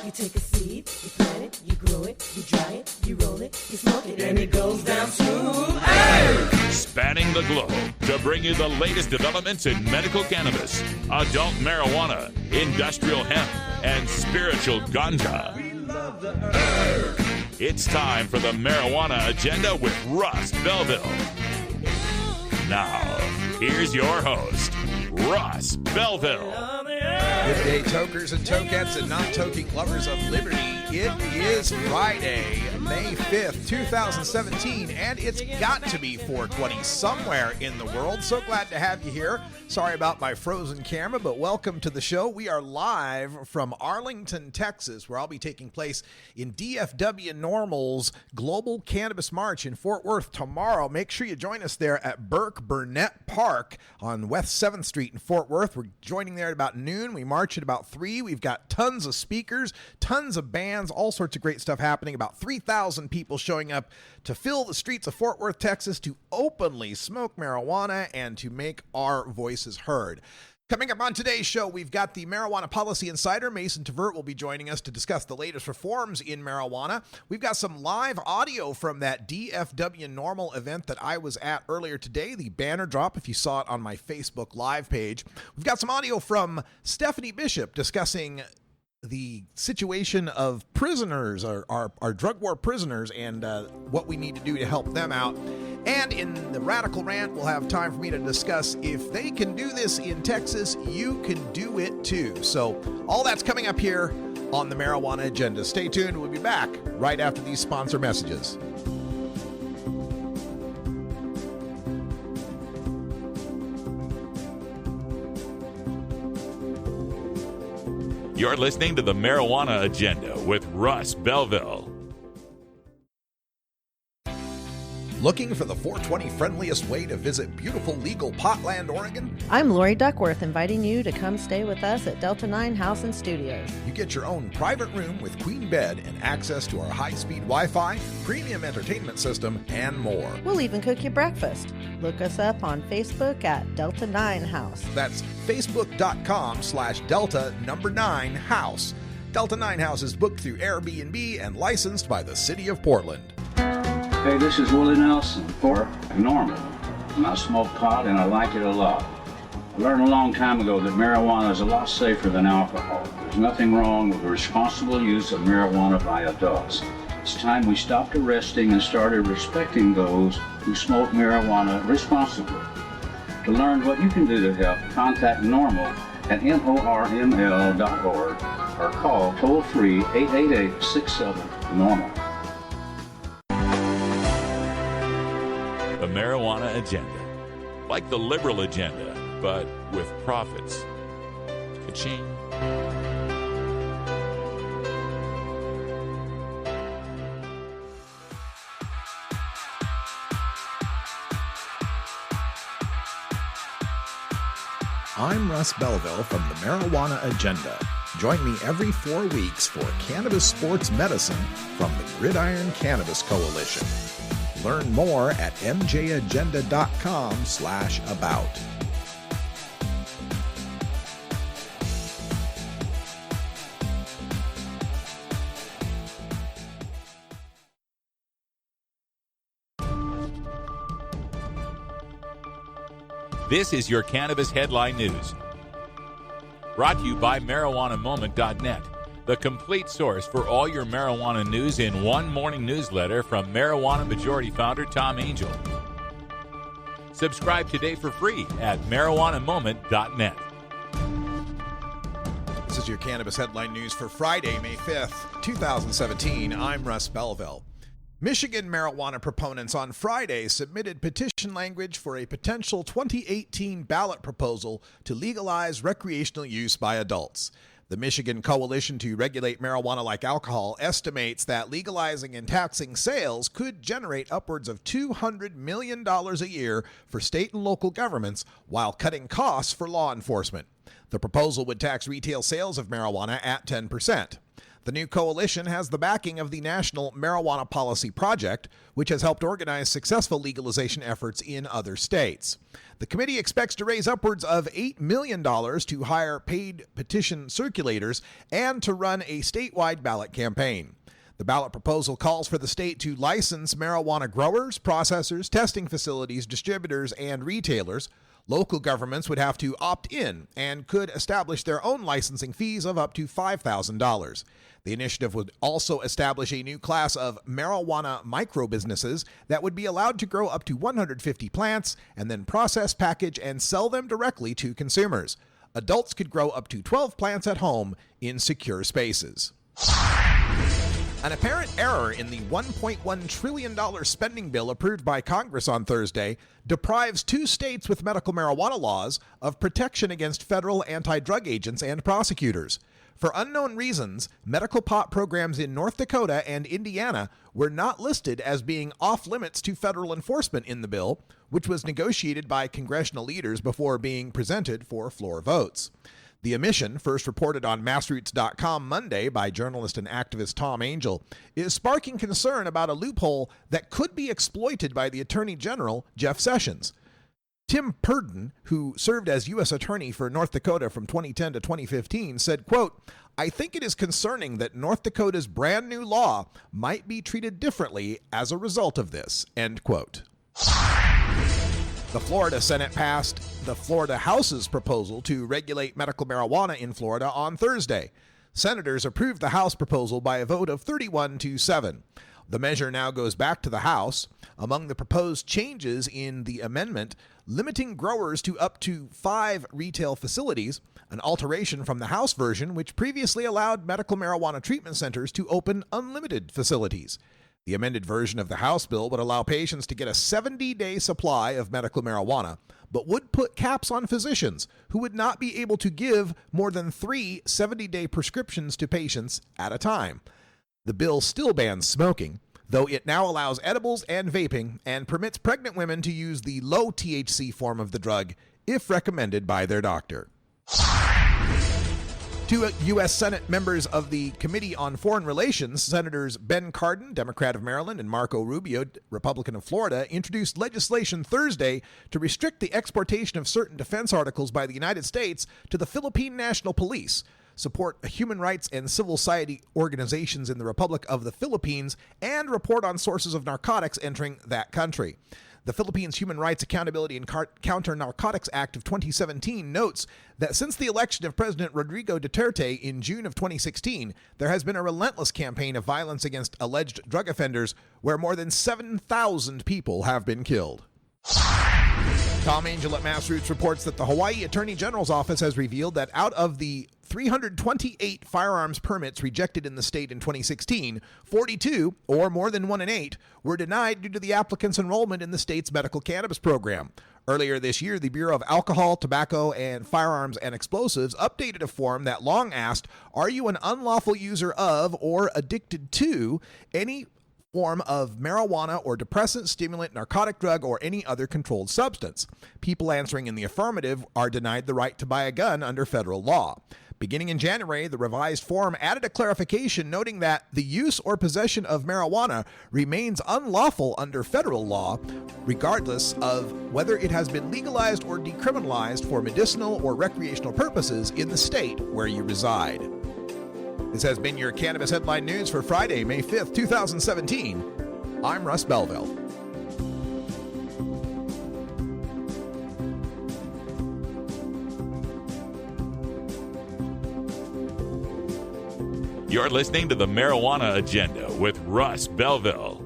You take a seed, you plant it, you grow it, you dry it, you roll it, you smoke it, and it goes down smooth. Hey! Spanning the globe to bring you the latest developments in medical cannabis, adult marijuana, industrial hemp, and spiritual ganja. We love the herb. It's time for the Marijuana Agenda with Russ Belville. Now, here's your host, Russ Belville. Good day, tokers and tokettes and non-toking lovers of liberty. It is Friday, May 5th, 2017, and it's got to be 420 somewhere in the world. So glad to have you here. Sorry about my frozen camera, but welcome to the show. We are live from Arlington, Texas, where I'll be taking place in DFW NORML's Global Cannabis March in Fort Worth tomorrow. Make sure you join us there at Burke Burnett Park on West 7th Street in Fort Worth. We're joining there at about noon. We march at about 3. We've got tons of speakers, tons of bands, all sorts of great stuff happening. About 3,000 people showing up to fill the streets of Fort Worth, Texas, to openly smoke marijuana and to make our voices heard. Coming up on today's show, we've got the Marijuana Policy Insider. Mason Tvert will be joining us to discuss the latest reforms in marijuana. We've got some live audio from that DFW NORML event that I was at earlier today, the banner drop, if you saw it on my Facebook Live page. We've got some audio from Stephanie Bishop discussing the situation of prisoners, our drug war prisoners, and what we need to do to help them out. And in the Radical Rant, we'll have time for me to discuss if they can do this in Texas, you can do it too. So all that's coming up here on the Marijuana Agenda. Stay tuned. We'll be back right after these sponsor messages. You're listening to the Marijuana Agenda with Russ Belville. Looking for the 420 friendliest way to visit beautiful legal Potland, Oregon? I'm Lori Duckworth, inviting you to come stay with us at Delta 9 House and Studios. You get your own private room with queen bed and access to our high-speed Wi-Fi, premium entertainment system, and more. We'll even cook you breakfast. Look us up on Facebook at Delta 9 House. That's facebook.com/Delta9 House. Delta 9 House is booked through Airbnb and licensed by the City of Portland. Hey, this is Willie Nelson for NORML. I smoke pot and I like it a lot. I learned a long time ago that marijuana is a lot safer than alcohol. There's nothing wrong with the responsible use of marijuana by adults. It's time we stopped arresting and started respecting those who smoke marijuana responsibly. To learn what you can do to help, contact NORML at NORML.org or call toll-free 888-67-NORML. The Marijuana Agenda. Like the liberal agenda, but with profits. Ka-ching. I'm Russ Belville from the Marijuana Agenda. Join me every 4 weeks for Cannabis Sports Medicine from the Gridiron Cannabis Coalition. Learn more at mjagenda.com/about. This is your Cannabis Headline News. Brought to you by MarijuanaMoment.net, the complete source for all your marijuana news in one morning newsletter from Marijuana Majority Founder Tom Angel. Subscribe today for free at MarijuanaMoment.net. This is your Cannabis Headline News for Friday, May 5th, 2017. I'm Russ Belville. Michigan marijuana proponents on Friday submitted petition language for a potential 2018 ballot proposal to legalize recreational use by adults. The Michigan Coalition to Regulate Marijuana Like Alcohol estimates that legalizing and taxing sales could generate upwards of $200 million a year for state and local governments while cutting costs for law enforcement. The proposal would tax retail sales of marijuana at 10%. The new coalition has the backing of the National Marijuana Policy Project, which has helped organize successful legalization efforts in other states. The committee expects to raise upwards of $8 million to hire paid petition circulators and to run a statewide ballot campaign. The ballot proposal calls for the state to license marijuana growers, processors, testing facilities, distributors, and retailers. Local governments would have to opt in and could establish their own licensing fees of up to $5,000. The initiative would also establish a new class of marijuana micro-businesses that would be allowed to grow up to 150 plants and then process, package, and sell them directly to consumers. Adults could grow up to 12 plants at home in secure spaces. An apparent error in the $1.1 trillion spending bill approved by Congress on Thursday deprives 2 states with medical marijuana laws of protection against federal anti-drug agents and prosecutors. For unknown reasons, medical pot programs in North Dakota and Indiana were not listed as being off limits to federal enforcement in the bill, which was negotiated by congressional leaders before being presented for floor votes. The omission, first reported on Massroots.com Monday by journalist and activist Tom Angel, is sparking concern about a loophole that could be exploited by the Attorney General, Jeff Sessions. Tim Purdon, who served as U.S. Attorney for North Dakota from 2010 to 2015, said, quote, "I think it is concerning that North Dakota's brand new law might be treated differently as a result of this," end quote. The Florida Senate passed the Florida House's proposal to regulate medical marijuana in Florida on Thursday. Senators approved the House proposal by a vote of 31-7. The measure now goes back to the House. Among the proposed changes in the amendment, limiting growers to up to 5 retail facilities, an alteration from the House version, which previously allowed medical marijuana treatment centers to open unlimited facilities. The amended version of the House bill would allow patients to get a 70-day supply of medical marijuana, but would put caps on physicians who would not be able to give more than 3 70-day prescriptions to patients at a time. The bill still bans smoking, though it now allows edibles and vaping and permits pregnant women to use the low THC form of the drug if recommended by their doctor. 2 U.S. Senate members of the Committee on Foreign Relations, Senators Ben Cardin, Democrat of Maryland, and Marco Rubio, Republican of Florida, introduced legislation Thursday to restrict the exportation of certain defense articles by the United States to the Philippine National Police, support human rights and civil society organizations in the Republic of the Philippines, and report on sources of narcotics entering that country. The Philippines Human Rights Accountability and Counter-Narcotics Act of 2017 notes that since the election of President Rodrigo Duterte in June of 2016, there has been a relentless campaign of violence against alleged drug offenders where more than 7,000 people have been killed. Tom Angel at Massroots reports that the Hawaii Attorney General's office has revealed that out of the 328 firearms permits rejected in the state in 2016, 42, or more than 1 in 8, were denied due to the applicant's enrollment in the state's medical cannabis program. Earlier this year, the Bureau of Alcohol, Tobacco, and Firearms and Explosives updated a form that long asked, "Are you an unlawful user of or addicted to any form of marijuana or depressant, stimulant, narcotic drug, or any other controlled substance?" People answering in the affirmative are denied the right to buy a gun under federal law. Beginning in January, the revised form added a clarification noting that the use or possession of marijuana remains unlawful under federal law, regardless of whether it has been legalized or decriminalized for medicinal or recreational purposes in the state where you reside. This has been your Cannabis Headline News for Friday, May 5th, 2017. I'm Russ Belville. You're listening to the Marijuana Agenda with Russ Belville.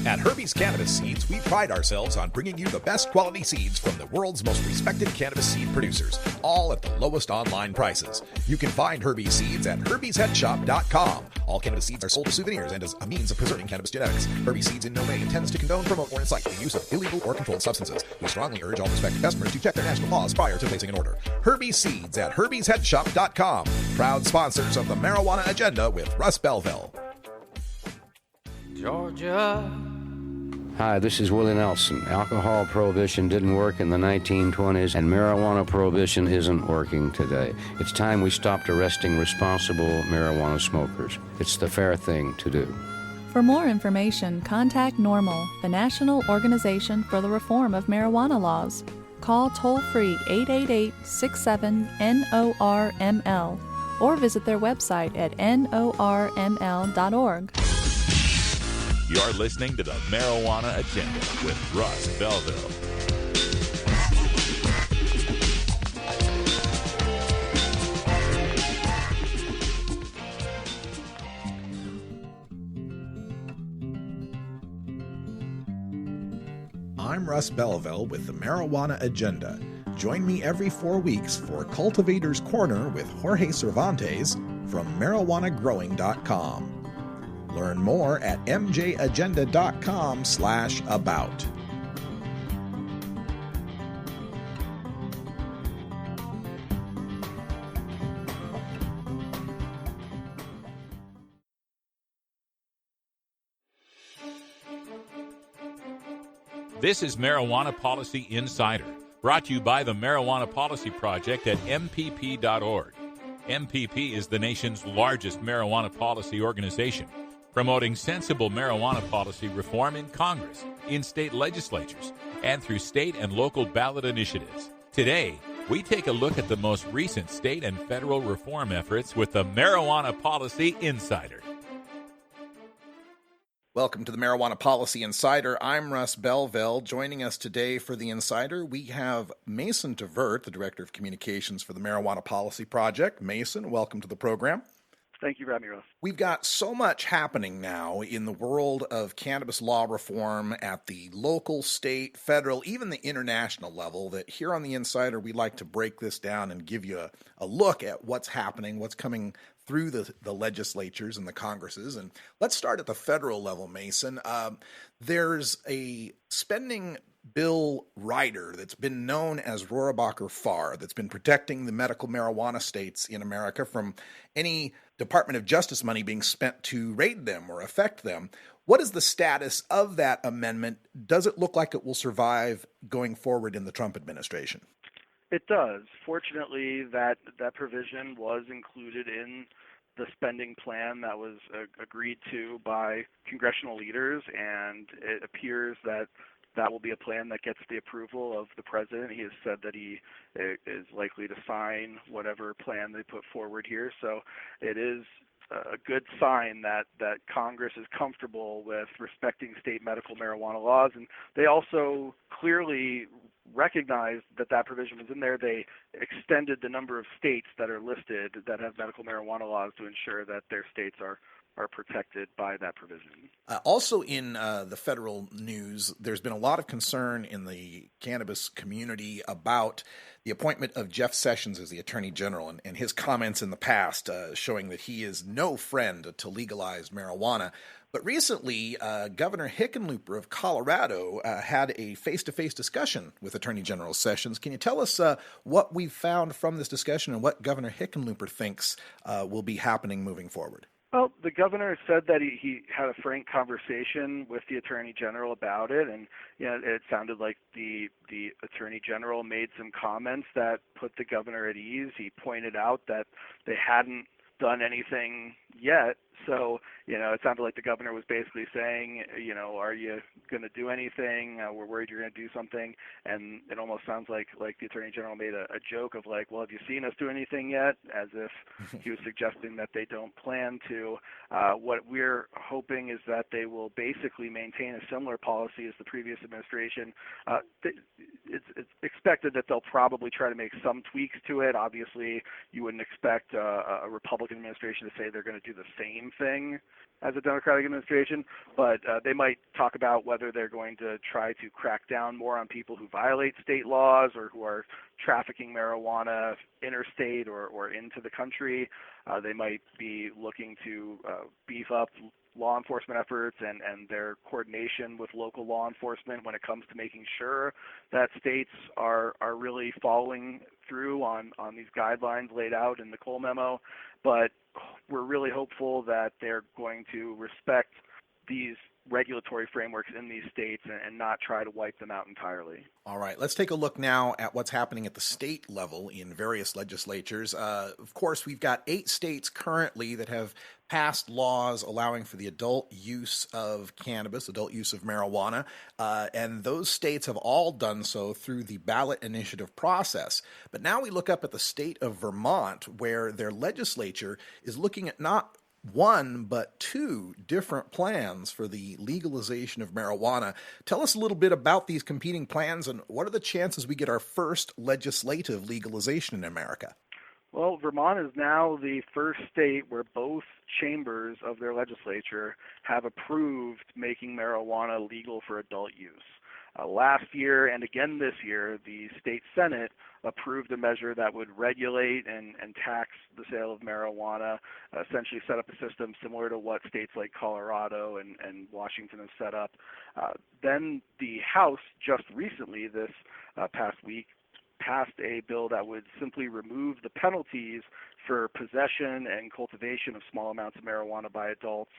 At Herbie's Cannabis Seeds, we pride ourselves on bringing you the best quality seeds from the world's most respected cannabis seed producers, all at the lowest online prices. You can find Herbie's Seeds at herbiesheadshop.com. All cannabis seeds are sold as souvenirs and as a means of preserving cannabis genetics. Herbie's Seeds in no way intends to condone, promote, or incite the use of illegal or controlled substances. We strongly urge all prospective customers to check their national laws prior to placing an order. Herbie's Seeds at herbiesheadshop.com. Proud sponsors of the Marijuana Agenda with Russ Belville. Georgia, Hi, this is Willie Nelson. Alcohol prohibition didn't work in the 1920s, and marijuana prohibition isn't working today. It's time we stopped arresting responsible marijuana smokers. It's the fair thing to do. For more information, contact NORML, the National Organization for the Reform of Marijuana Laws. Call toll-free 888-67-NORML or visit their website at norml.org. You're listening to the Marijuana Agenda with Russ Belville. I'm Russ Belville with the Marijuana Agenda. Join me every 4 weeks for Cultivator's Corner with Jorge Cervantes from marijuanagrowing.com. Learn more at mjagenda.com/about. This is Marijuana Policy Insider, brought to you by the Marijuana Policy Project at MPP.org. MPP is the nation's largest marijuana policy organization, promoting sensible marijuana policy reform in Congress, in state legislatures, and through state and local ballot initiatives. Today, we take a look at the most recent state and federal reform efforts with the Marijuana Policy Insider. Welcome to the Marijuana Policy Insider. I'm Russ Belville. Joining us today for the Insider, we have Mason Tvert, the Director of Communications for the Marijuana Policy Project. Mason, welcome to the program. Thank you for having me, Russ. We've got so much happening now in the world of cannabis law reform at the local, state, federal, even the international level that here on the Insider, we like to break this down and give you a look at what's happening, what's coming through the legislatures and the Congresses. And let's start at the federal level, Mason. There's a spending bill rider that's been known as Rohrabacher-Farr that's been protecting the medical marijuana states in America from any Department of Justice money being spent to raid them or affect them. What is the status of that amendment? Does it look like it will survive going forward in the Trump administration? It does. Fortunately, that provision was included in the spending plan that was agreed to by congressional leaders, and it appears that will be a plan that gets the approval of the president. He has said that he is likely to sign whatever plan they put forward here. So it is a good sign that Congress is comfortable with respecting state medical marijuana laws, and they also clearly recognized that provision was in there. They extended the number of states that are listed that have medical marijuana laws to ensure that their states are protected by that provision. Also in the federal news, there's been a lot of concern in the cannabis community about the appointment of Jeff Sessions as the Attorney General and his comments in the past showing that he is no friend to legalized marijuana. But recently, Governor Hickenlooper of Colorado had a face-to-face discussion with Attorney General Sessions. Can you tell us what we've found from this discussion and what Governor Hickenlooper thinks will be happening moving forward? Well, the governor said that he had a frank conversation with the Attorney General about it, and it sounded like the Attorney General made some comments that put the governor at ease. He pointed out that they hadn't done anything yet. So, it sounded like the governor was basically saying, are you going to do anything? We're worried you're going to do something. And it almost sounds like the Attorney General made a joke of like, well, have you seen us do anything yet? As if he was suggesting that they don't plan to. What we're hoping is that they will basically maintain a similar policy as the previous administration. It's expected that they'll probably try to make some tweaks to it. Obviously, you wouldn't expect a Republican administration to say they're going to do the same thing as a Democratic administration, but they might talk about whether they're going to try to crack down more on people who violate state laws or who are trafficking marijuana interstate or into the country. They might be looking to beef up law enforcement efforts and their coordination with local law enforcement when it comes to making sure that states are really following through on these guidelines laid out in the Cole memo. But we're really hopeful that they're going to respect these regulatory frameworks in these states and not try to wipe them out entirely. All right, let's take a look now at what's happening at the state level in various legislatures. Of course, we've got 8 states currently that have passed laws allowing for the adult use of cannabis, adult use of marijuana, and those states have all done so through the ballot initiative process. But now we look up at the state of Vermont, where their legislature is looking at not one, but 2 different plans for the legalization of marijuana. Tell us a little bit about these competing plans and what are the chances we get our first legislative legalization in America? Well, Vermont is now the first state where both chambers of their legislature have approved making marijuana legal for adult use. Last year and again this year, the state Senate approved a measure that would regulate and tax the sale of marijuana, essentially set up a system similar to what states like Colorado and Washington have set up. Then the House just recently, this past week, passed a bill that would simply remove the penalties for possession and cultivation of small amounts of marijuana by adults.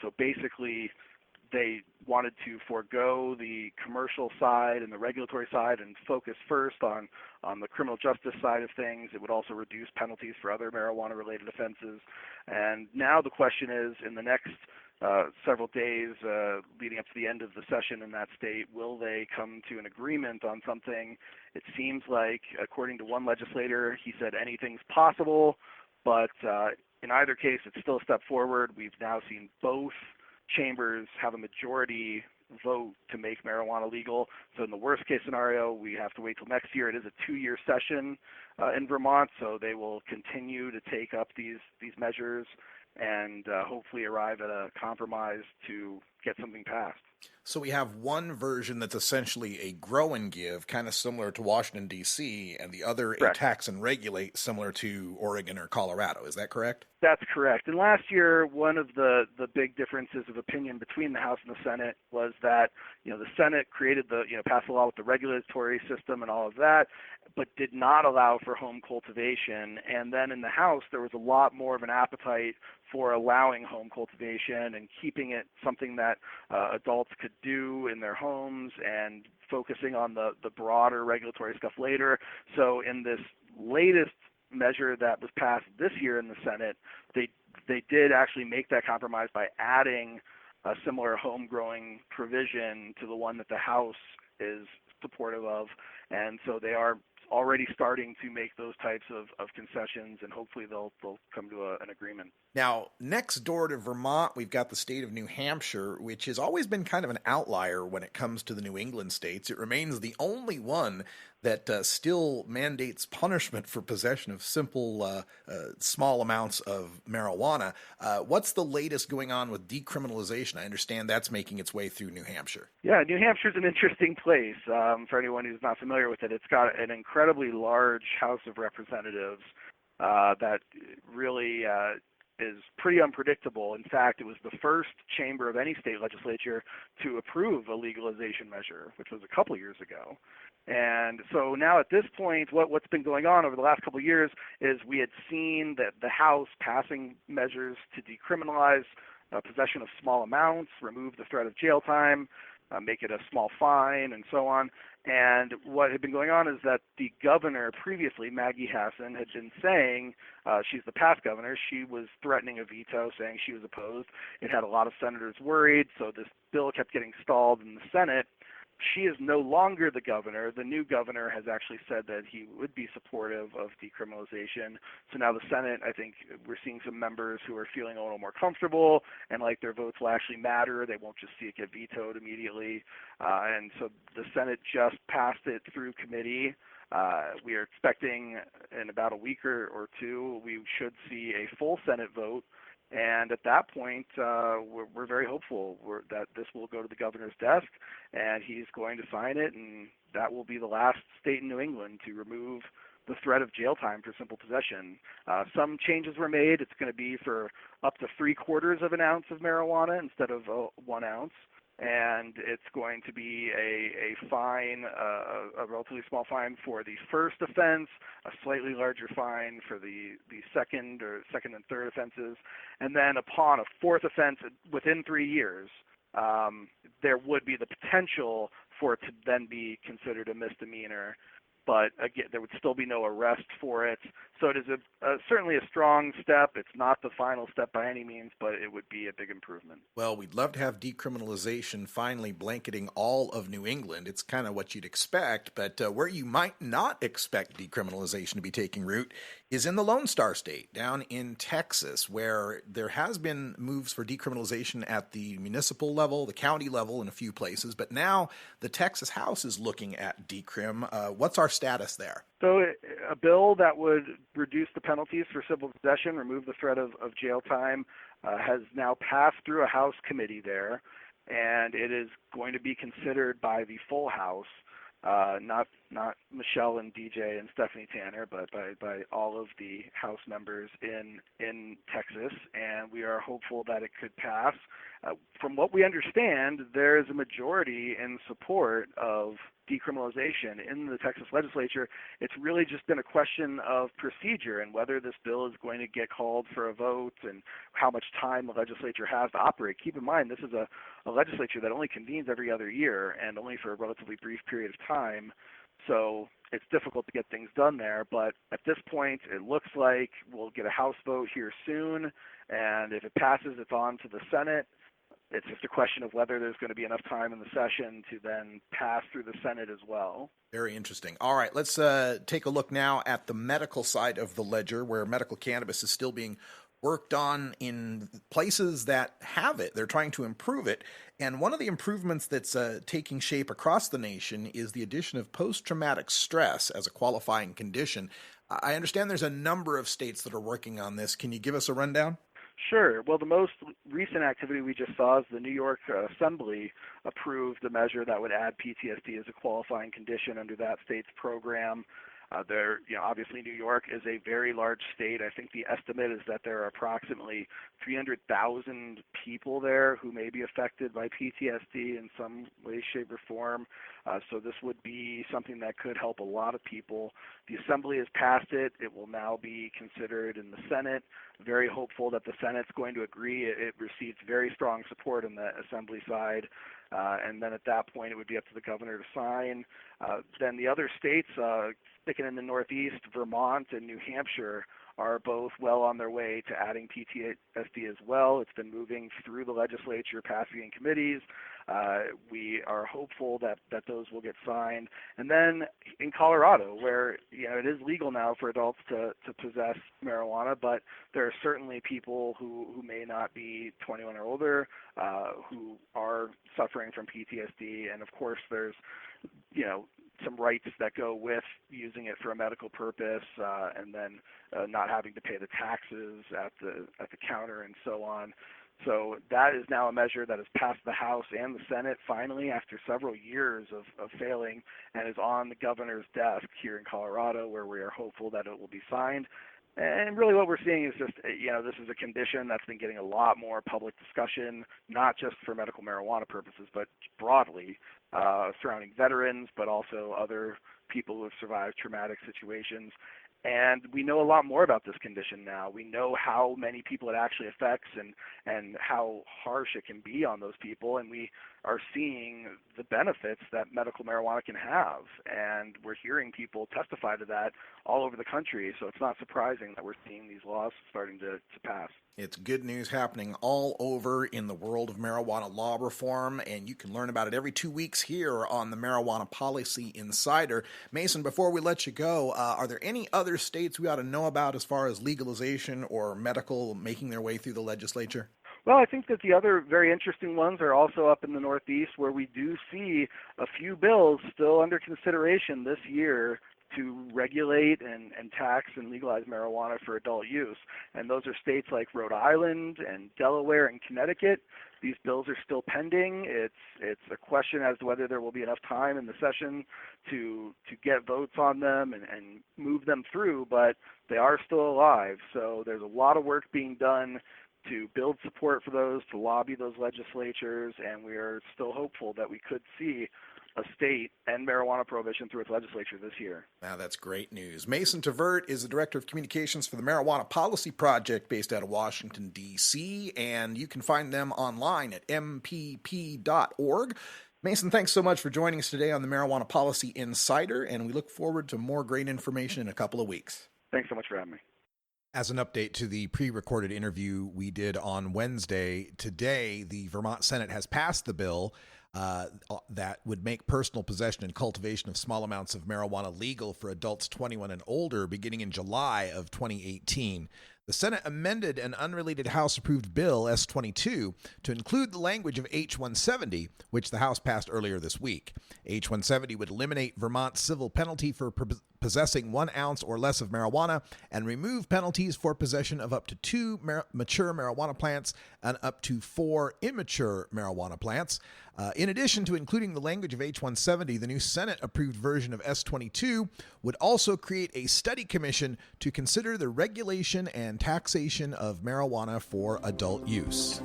So basically, they wanted to forego the commercial side and the regulatory side and focus first on the criminal justice side of things. It would also reduce penalties for other marijuana-related offenses. And now the question is, in the next several days leading up to the end of the session in that state, will they come to an agreement on something? It seems like, according to one legislator, he said anything's possible, but in either case, it's still a step forward. We've now seen both chambers have a majority vote to make marijuana legal. So in the worst case scenario, we have to wait till next year. It is a 2-year session in Vermont, so they will continue to take up these measures and hopefully arrive at a compromise to get something passed. So we have one version that's essentially a grow and give, kind of similar to Washington, D.C., and the other Correct. a tax and regulate, similar to Oregon or Colorado. Is that correct? That's correct. And last year, one of the big differences of opinion between the House and the Senate was that, the Senate created passed a law with the regulatory system and all of that, but did not allow for home cultivation. And then in the House, there was a lot more of an appetite for allowing home cultivation and keeping it something that adults could do in their homes and focusing on the broader regulatory stuff later. So in this latest measure that was passed this year in the Senate, they did actually make that compromise by adding a similar home growing provision to the one that the House is supportive of. And so they are already starting to make those types of concessions, and hopefully they'll come to an agreement. Now, next door to Vermont, we've got the state of New Hampshire, which has always been kind of an outlier when it comes to the New England states. It remains the only one that still mandates punishment for possession of simple, small amounts of marijuana. What's the latest going on with decriminalization? I understand that's making its way through New Hampshire. Yeah, New Hampshire's an interesting place. For anyone who's not familiar with it, it's got an incredibly large House of Representatives that really is pretty unpredictable. In fact, it was the first chamber of any state legislature to approve a legalization measure, which was a couple years ago. And so now at this point, what's been going on over the last couple of years is we had seen that the House passing measures to decriminalize possession of small amounts, remove the threat of jail time, make it a small fine, and so on. And what had been going on is that the governor previously, Maggie Hassan, had been saying, she's the past governor, she was threatening a veto, saying she was opposed. It had a lot of senators worried, so this bill kept getting stalled in the Senate. She is no longer the governor. The new governor has actually said that he would be supportive of decriminalization. So now the Senate, I think we're seeing some members who are feeling a little more comfortable and like their votes will actually matter. They won't just see it get vetoed immediately. And so the Senate just passed it through committee. We are expecting in about a week or two, we should see a full Senate vote. And at that point, we're very hopeful that this will go to the governor's desk, and he's going to sign it, and that will be the last state in New England to remove the threat of jail time for simple possession. Some changes were made. It's going to be for up to 3/4 of an ounce of marijuana instead of 1 ounce. And it's going to be a fine, a relatively small fine for the first offense, a slightly larger fine for the second and third offenses, and then upon a fourth offense within 3 years, there would be the potential for it to then be considered a misdemeanor. But again, there would still be no arrest for it. So it is certainly a strong step. It's not the final step by any means, but it would be a big improvement. Well, we'd love to have decriminalization finally blanketing all of New England. It's kind of what you'd expect, but where you might not expect decriminalization to be taking root is in the Lone Star State, down in Texas, where there has been moves for decriminalization at the municipal level, the county level in a few places, but now the Texas House is looking at decrim. What's our status there? So a bill that would reduce the penalties for civil possession, remove the threat of jail time, has now passed through a House committee there, and it is going to be considered by the full House, not Michelle and DJ and Stephanie Tanner, but by all of the House members in Texas, and we are hopeful that it could pass. From what we understand, there is a majority in support of decriminalization in the Texas legislature. It's really just been a question of procedure and whether this bill is going to get called for a vote and how much time the legislature has to operate. Keep in mind, this is a legislature that only convenes every other year and only for a relatively brief period of time. So it's difficult to get things done there. But at this point, it looks like we'll get a House vote here soon. And if it passes, it's on to the Senate. It's just a question of whether there's going to be enough time in the session to then pass through the Senate as well. Very interesting. All right, let's take a look now at the medical side of the ledger, where medical cannabis is still being worked on in places that have it. They're trying to improve it. And one of the improvements that's taking shape across the nation is the addition of post-traumatic stress as a qualifying condition. I understand there's a number of states that are working on this. Can you give us a rundown? Sure. Well, the most recent activity we just saw is the New York Assembly approved a measure that would add PTSD as a qualifying condition under that state's program. Obviously New York is a very large state. I think the estimate is that there are approximately 300,000 people there who may be affected by PTSD in some way, shape, or form. So this would be something that could help a lot of people. The Assembly has passed it. It will now be considered in the Senate. Very hopeful that the Senate's going to agree. It received very strong support on the Assembly side. And then at that point, it would be up to the governor to sign. Then the other states, sticking in the Northeast, Vermont and New Hampshire, are both well on their way to adding PTSD as well. It's been moving through the legislature, passing in committees. We are hopeful that those will get signed. And then in Colorado, where it is legal now for adults to possess marijuana, but there are certainly people who may not be 21 or older who are suffering from PTSD. And of course, there's some rights that go with using it for a medical purpose, and then not having to pay the taxes at the counter and so on. So that is now a measure that has passed the House and the Senate finally after several years of failing, and is on the governor's desk here in Colorado, where we are hopeful that it will be signed. And really what we're seeing is just, this is a condition that's been getting a lot more public discussion, not just for medical marijuana purposes, but broadly surrounding veterans, but also other people who have survived traumatic situations. And we know a lot more about this condition now. We know how many people it actually affects and how harsh it can be on those people. And we are seeing the benefits that medical marijuana can have. And we're hearing people testify to that all over the country. So it's not surprising that we're seeing these laws starting to pass. It's good news happening all over in the world of marijuana law reform, and you can learn about it every 2 weeks here on the Marijuana Policy Insider. Mason, before we let you go, are there any other states we ought to know about as far as legalization or medical making their way through the legislature? Well, I think that the other very interesting ones are also up in the Northeast, where we do see a few bills still under consideration this year to regulate and tax and legalize marijuana for adult use. And those are states like Rhode Island and Delaware and Connecticut. These bills are still pending. It's a question as to whether there will be enough time in the session to get votes on them and move them through, but they are still alive. So there's a lot of work being done to build support for those, to lobby those legislatures, and we are still hopeful that we could see a state end marijuana prohibition through its legislature this year. Now, that's great news. Mason Tvert is the Director of Communications for the Marijuana Policy Project based out of Washington, D.C., and you can find them online at mpp.org. Mason, thanks so much for joining us today on the Marijuana Policy Insider, and we look forward to more great information in a couple of weeks. Thanks so much for having me. As an update to the pre-recorded interview we did on Wednesday, today the Vermont Senate has passed the bill that would make personal possession and cultivation of small amounts of marijuana legal for adults 21 and older beginning in July of 2018. The Senate amended an unrelated House-approved Bill, S-22, to include the language of H-170, which the House passed earlier this week. H-170 would eliminate Vermont's civil penalty for possessing 1 ounce or less of marijuana and remove penalties for possession of up to 2 mature marijuana plants and up to 4 immature marijuana plants. In addition to including the language of H-170, the new Senate-approved version of S-22 would also create a study commission to consider the regulation and taxation of marijuana for adult use.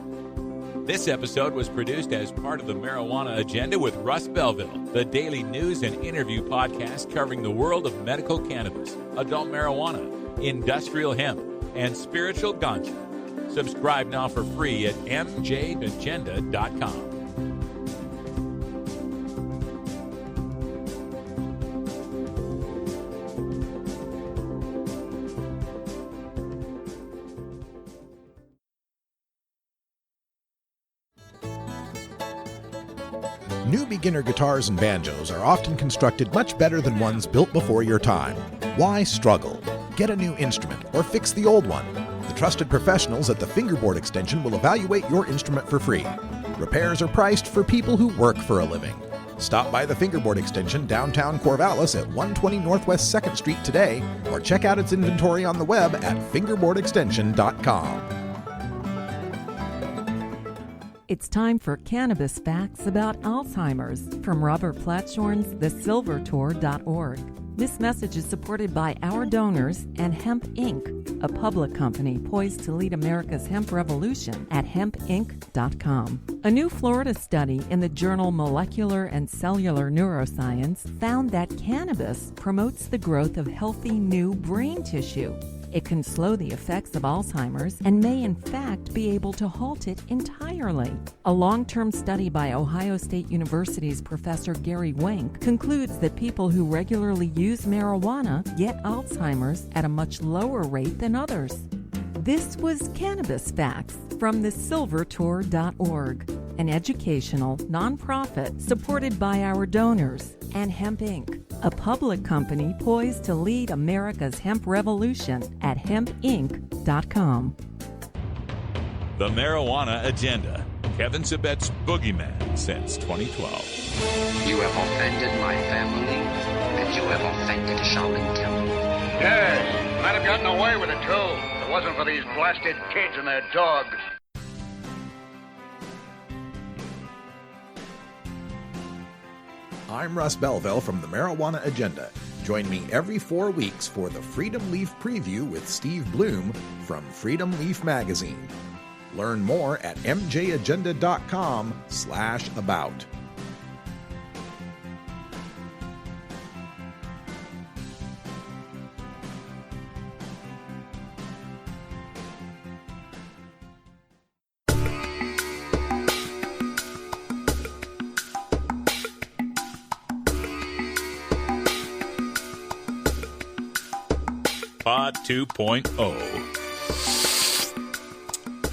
This episode was produced as part of the Marijuana Agenda with Russ Belville, the daily news and interview podcast covering the world of medical cannabis, adult marijuana, industrial hemp, and spiritual ganja. Subscribe now for free at mjagenda.com. New beginner guitars and banjos are often constructed much better than ones built before your time. Why struggle? Get a new instrument or fix the old one. The trusted professionals at the Fingerboard Extension will evaluate your instrument for free. Repairs are priced for people who work for a living. Stop by the Fingerboard Extension downtown Corvallis at 120 Northwest 2nd Street today or check out its inventory on the web at fingerboardextension.com. It's time for Cannabis Facts about Alzheimer's from Robert Platshorn's thesilvertour.org. This message is supported by our donors and Hemp Inc., a public company poised to lead America's hemp revolution at hempinc.com. A new Florida study in the journal Molecular and Cellular Neuroscience found that cannabis promotes the growth of healthy new brain tissue. It can slow the effects of Alzheimer's and may in fact be able to halt it entirely. A long-term study by Ohio State University's Professor Gary Wenk concludes that people who regularly use marijuana get Alzheimer's at a much lower rate than others. This was Cannabis Facts from thesilvertour.org, an educational nonprofit supported by our donors and Hemp Inc., a public company poised to lead America's hemp revolution at hempinc.com. The Marijuana Agenda. Kevin Sabet's boogeyman since 2012. You have offended my family, and you have offended Shaman Temple. Yes, might have gotten away with it, too. If it wasn't for these blasted kids and their dog. I'm Russ Belville from the Marijuana Agenda. Join me every 4 weeks for the Freedom Leaf Preview with Steve Bloom from Freedom Leaf Magazine. Learn more at mjagenda.com/about. Pod 2.0.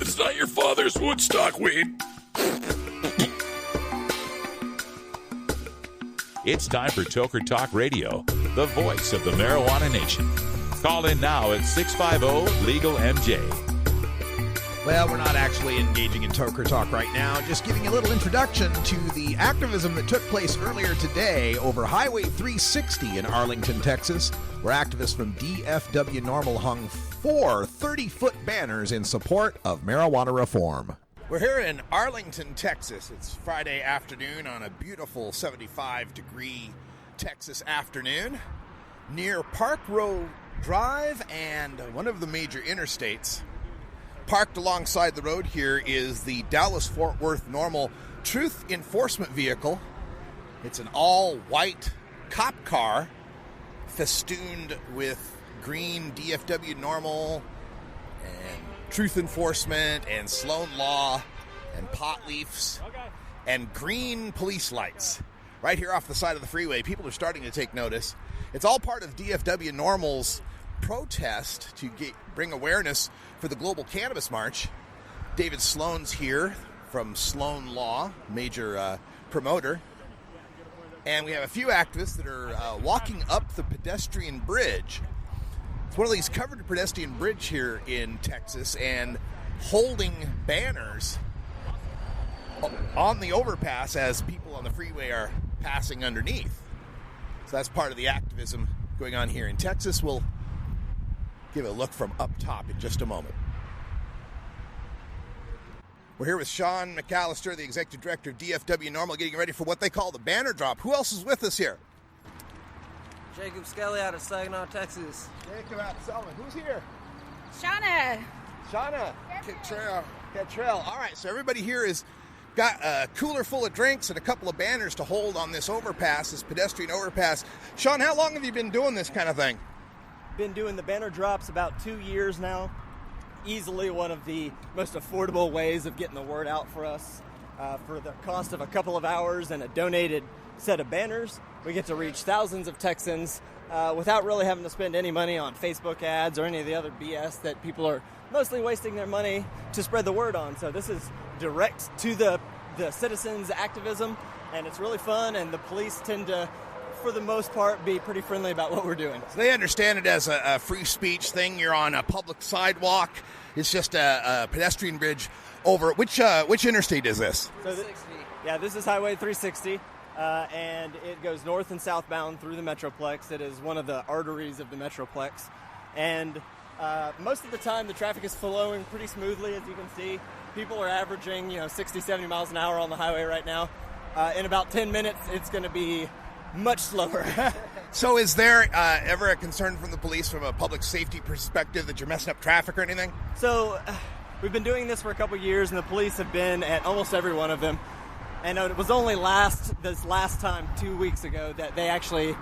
It's not your father's Woodstock weed. It's time for Toker Talk Radio, the voice of the marijuana nation. Call in now at 650-LEGAL-MJ. Well, we're not actually engaging in Toker Talk right now, just giving a little introduction to the activism that took place earlier today over Highway 360 in Arlington, Texas, where activists from DFW NORML hung 4 30-foot banners in support of marijuana reform. We're here in Arlington, Texas. It's Friday afternoon on a beautiful 75-degree Texas afternoon near Park Road Drive and one of the major interstates. Parked alongside the road here is the Dallas-Fort Worth NORML Truth Enforcement Vehicle. It's an all-white cop car festooned with green DFW NORML and Truth Enforcement and Sloan Law and pot leaves and green police lights right here off the side of the freeway. People are starting to take notice. It's all part of DFW NORML's protest to bring awareness for the Global Cannabis March. David Sloan's here from Sloan Law, major promoter. And we have a few activists that are walking up the pedestrian bridge. It's one of these covered pedestrian bridge here in Texas and holding banners on the overpass as people on the freeway are passing underneath. So that's part of the activism going on here in Texas. We'll give a look from up top in just a moment. We're here with Sean McAllister, the executive director of DFW NORML, getting ready for what they call the banner drop. Who else is with us here? Jacob Skelly out of Saginaw, Texas. Jacob out of Selma. Who's here? Shauna. Catrell. All right, so everybody here has got a cooler full of drinks and a couple of banners to hold on this overpass, this pedestrian overpass. Sean, how long have you been doing this kind of thing? Been doing the banner drops about 2 years now. Easily one of the most affordable ways of getting the word out for us. For the cost of a couple of hours and a donated set of banners, we get to reach thousands of Texans without really having to spend any money on Facebook ads or any of the other BS that people are mostly wasting their money to spread the word on. So this is direct to the citizens' activism, and it's really fun, and the police tend to, for the most part, be pretty friendly about what we're doing. So they understand it as a free speech thing. You're on a public sidewalk. It's just a pedestrian bridge over. Which interstate is this? So this is Highway 360, and it goes north and southbound through the Metroplex. It is one of the arteries of the Metroplex, and most of the time the traffic is flowing pretty smoothly, as you can see. People are averaging 60, 70 miles an hour on the highway right now. In about 10 minutes, it's going to be much slower. So is there ever a concern from the police from a public safety perspective that you're messing up traffic or anything? So we've been doing this for a couple years, and the police have been at almost every one of them. And it was only this last time, 2 weeks ago, that they actually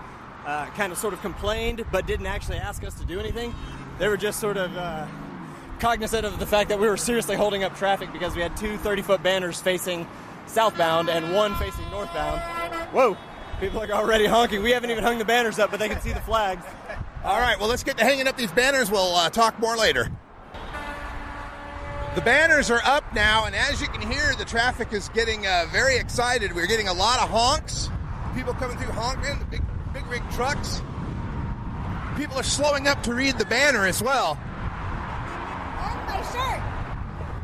kind of sort of complained, but didn't actually ask us to do anything. They were just sort of cognizant of the fact that we were seriously holding up traffic because we had two 30-foot banners facing southbound and one facing northbound. Whoa! People are already honking. We haven't even hung the banners up, but they can see the flags. All right, well, let's get to hanging up these banners. We'll talk more later. The banners are up now, and as you can hear, the traffic is getting very excited. We're getting a lot of honks. People coming through honking, the big rig trucks. People are slowing up to read the banner as well. And my shirt.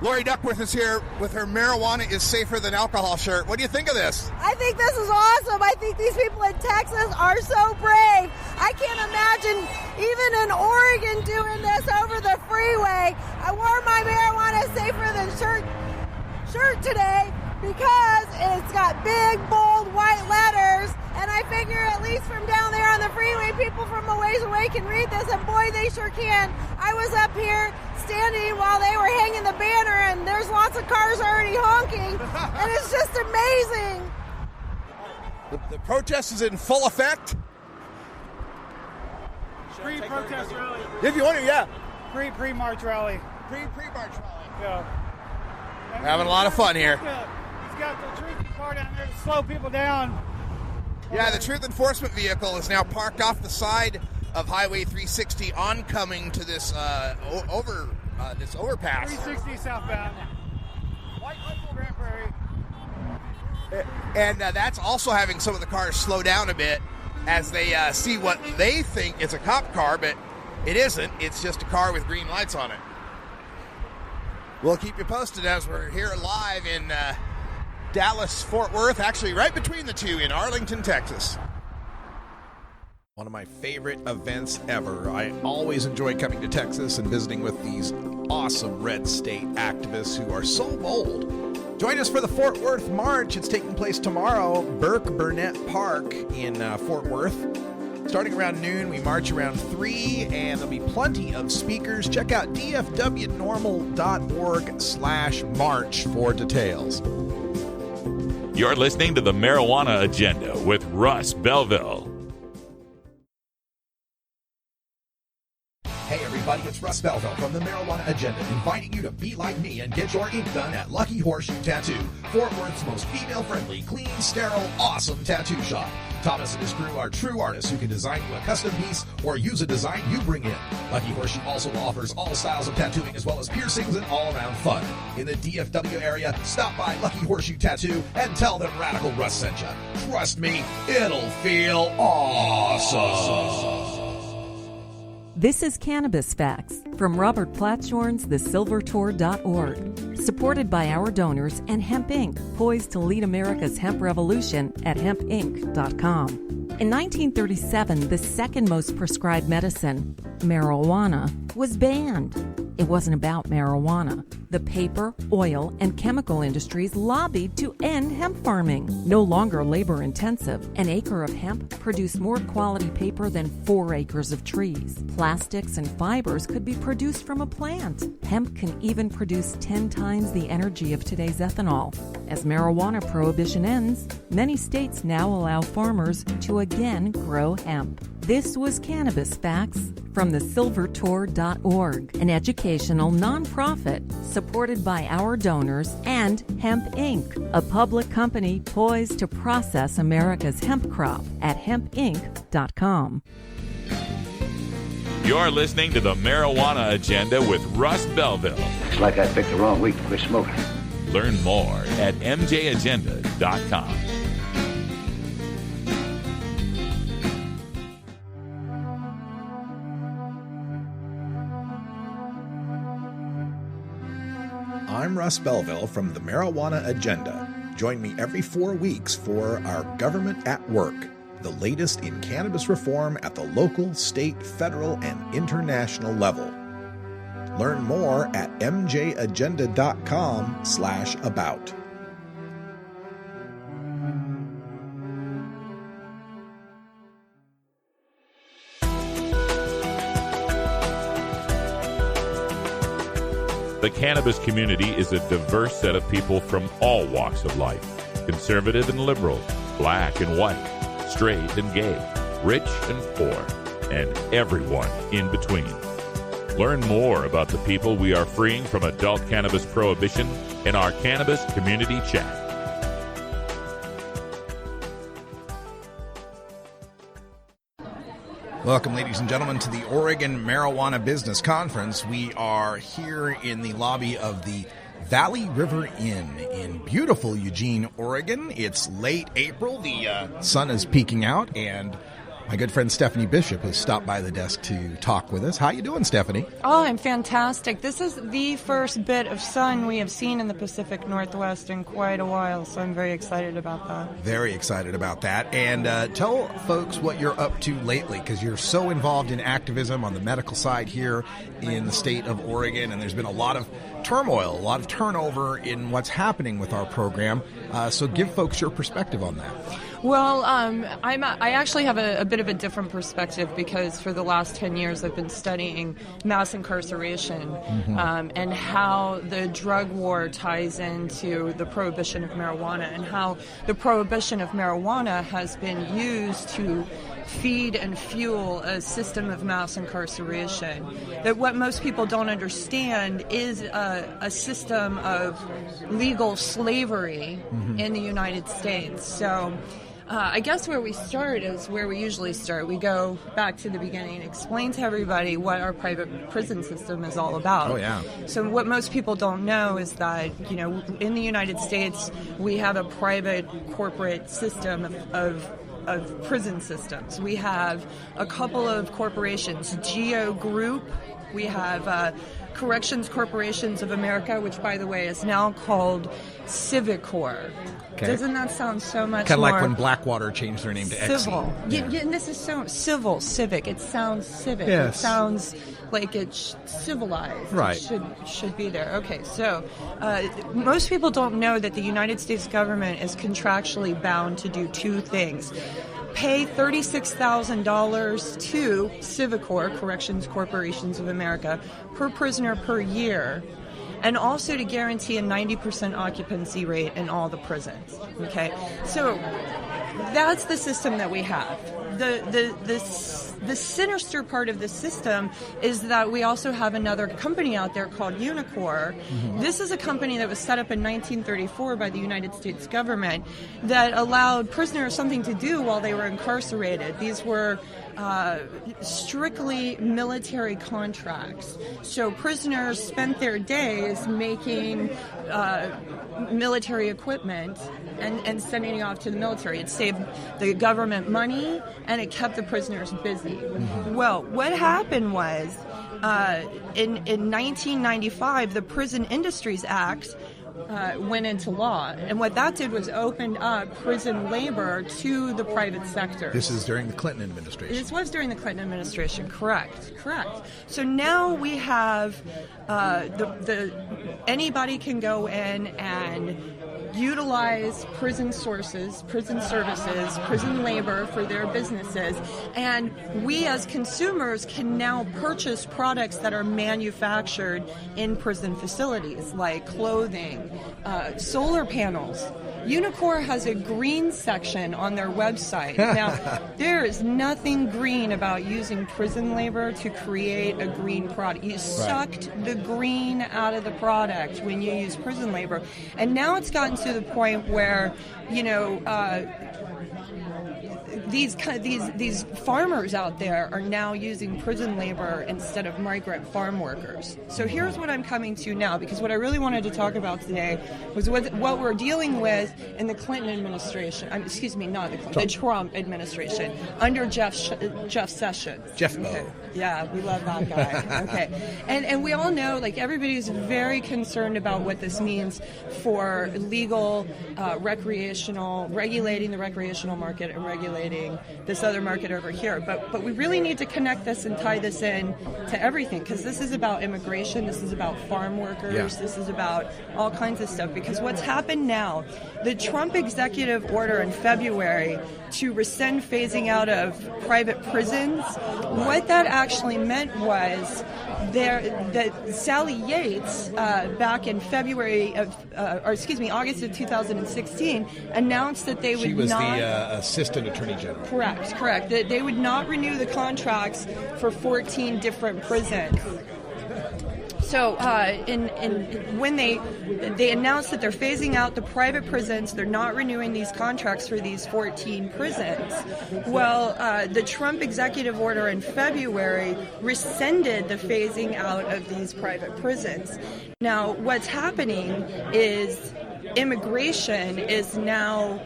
Lori Duckworth is here with her marijuana is safer than alcohol shirt. What do you think of this? I think this is awesome. I think these people in Texas are so brave. I can't imagine even in Oregon doing this over the freeway. I wore my marijuana is safer than shirt today because it's got big, bold, white letters. And I figure at least from down there on the freeway, people from a ways away can read this, and boy, they sure can. I was up here standing while they were hanging the banner, and there's lots of cars already honking, and it's just amazing. The protest is in full effect. Pre-protest rally. If you want to, yeah. Pre-March rally. Pre-March rally. Yeah. We're having a lot of fun here. He's got the truth car down there to slow people down. Yeah, the Truth Enforcement vehicle is now parked off the side of Highway 360 oncoming to this this overpass. 360 southbound. White Grand Prairie. And that's also having some of the cars slow down a bit as they see what they think is a cop car, but it isn't. It's just a car with green lights on it. We'll keep you posted as we're here live in Dallas, Fort Worth, actually right between the two in Arlington, Texas. One of my favorite events ever. I always enjoy coming to Texas and visiting with these awesome red state activists who are so bold. Join us for the Fort Worth March. It's taking place tomorrow, Burke Burnett Park in Fort Worth. Starting around noon, we march around 3, and there'll be plenty of speakers. Check out dfwnormal.org/march for details. You're listening to the Marijuana Agenda with Russ Belville. Hey everybody, it's Russ Belville from the Marijuana Agenda, inviting you to be like me and get your ink done at Lucky Horseshoe Tattoo, Fort Worth's most female-friendly, clean, sterile, awesome tattoo shop. Thomas and his crew are true artists who can design you a custom piece or use a design you bring in. Lucky Horseshoe also offers all styles of tattooing as well as piercings and all-around fun. In the DFW area, stop by Lucky Horseshoe Tattoo and tell them Radical Russ sent you. Trust me, it'll feel awesome. This is Cannabis Facts from Robert Platshorn's thesilvertour.org, supported by our donors and Hemp Inc., poised to lead America's hemp revolution at hempinc.com. In 1937, the second most prescribed medicine, marijuana, was banned. It wasn't about marijuana. The paper, oil, and chemical industries lobbied to end hemp farming. No longer labor intensive, an acre of hemp produced more quality paper than 4 acres of trees. Plastics and fibers could be produced from a plant. Hemp can even produce 10 times the energy of today's ethanol. As marijuana prohibition ends, many states now allow farmers to again grow hemp. This was Cannabis Facts from thesilvertour.org, an educational nonprofit supported by our donors and Hemp Inc., a public company poised to process America's hemp crop at hempinc.com. You're listening to the Marijuana Agenda with Russ Belville. It's like I picked the wrong week to quit smoking. Learn more at mjagenda.com. I'm Russ Belville from the Marijuana Agenda. Join me every 4 weeks for our Government at Work, the latest in cannabis reform at the local, state, federal, and international level. Learn more at mjagenda.com/about. The cannabis community is a diverse set of people from all walks of life, conservative and liberal, black and white, straight and gay, rich and poor, and everyone in between. Learn more about the people we are freeing from adult cannabis prohibition in our Cannabis Community Chat. Welcome, ladies and gentlemen, to the Oregon Marijuana Business Conference. We are here in the lobby of the Valley River Inn in beautiful Eugene, Oregon. It's late April. The sun is peeking out, and my good friend Stephanie Bishop has stopped by the desk to talk with us. How you doing, Stephanie? Oh, I'm fantastic. This is the first bit of sun we have seen in the Pacific Northwest in quite a while, so I'm very excited about that. Very excited about that. And tell folks what you're up to lately, because you're so involved in activism on the medical side here in the state of Oregon, and there's been a lot of turmoil, a lot of turnover in what's happening with our program. So give folks your perspective on that. Well, I actually have a bit of a different perspective, because for the last 10 years I've been studying mass incarceration and how the drug war ties into the prohibition of marijuana, and how the prohibition of marijuana has been used to feed and fuel a system of mass incarceration. That what most people don't understand is a system of legal slavery in the United States. So I guess where we start is where we usually start. We go back to the beginning, explain to everybody what our private prison system is all about. Oh, yeah. So what most people don't know is that, you know, in the United States, we have a private corporate system of prison systems. We have a couple of corporations, Geo Group. We have Corrections Corporations of America, which, by the way, is now called Civicor. Okay. Doesn't that sound so much kind of more like when Blackwater changed their name to civil? Exxon. Yeah, and this is so civil, civic. It sounds civic. Yes. It sounds like it's civilized. Right. It should be there. Okay, so most people don't know that the United States government is contractually bound to do two things. Pay $36,000 to Civicor, Corrections Corporations of America, per prisoner per year, and also to guarantee a 90% occupancy rate in all the prisons. Okay, so that's the system that we have. The sinister part of the system is that we also have another company out there called Unicor. This is a company that was set up in 1934 by the United States government that allowed prisoners something to do while they were incarcerated. These were strictly military contracts. So prisoners spent their days making military equipment and sending it off to the military. It saved the government money and it kept the prisoners busy. Well, what happened was in 1995, the Prison Industries Act went into law. And what that did was opened up prison labor to the private sector. This is during the Clinton administration. This was during the Clinton administration, correct. So now we have anybody can go in and utilize prison sources, prison services, prison labor for their businesses, and we as consumers can now purchase products that are manufactured in prison facilities, like clothing, solar panels. Unicor has a green section on their website. Now, there is nothing green about using prison labor to create a green product. You sucked the green out of the product when you use prison labor. And now it's gotten to the point where, these farmers out there are now using prison labor instead of migrant farm workers. So here's what I'm coming to now, because what I really wanted to talk about today was what we're dealing with in the Clinton administration. The Trump administration under Jeff Sessions. Jeff okay. Yeah, we love that guy. Okay, and we all know, like, everybody's very concerned about what this means for legal regulating the recreational market and regulating this other market over here. But we really need to connect this and tie this in to everything, because this is about immigration, this is about farm workers, this is about all kinds of stuff. Because what's happened now, the Trump executive order in February to rescind phasing out of private prisons, what that actually meant was that Sally Yates, back in August of 2016, announced that they would She was not... the Assistant Attorney General. Correct. That they would not renew the contracts for 14 different prisons. So when they announced that they're phasing out the private prisons, they're not renewing these contracts for these 14 prisons. Well, the Trump executive order in February rescinded the phasing out of these private prisons. Now, what's happening is immigration is now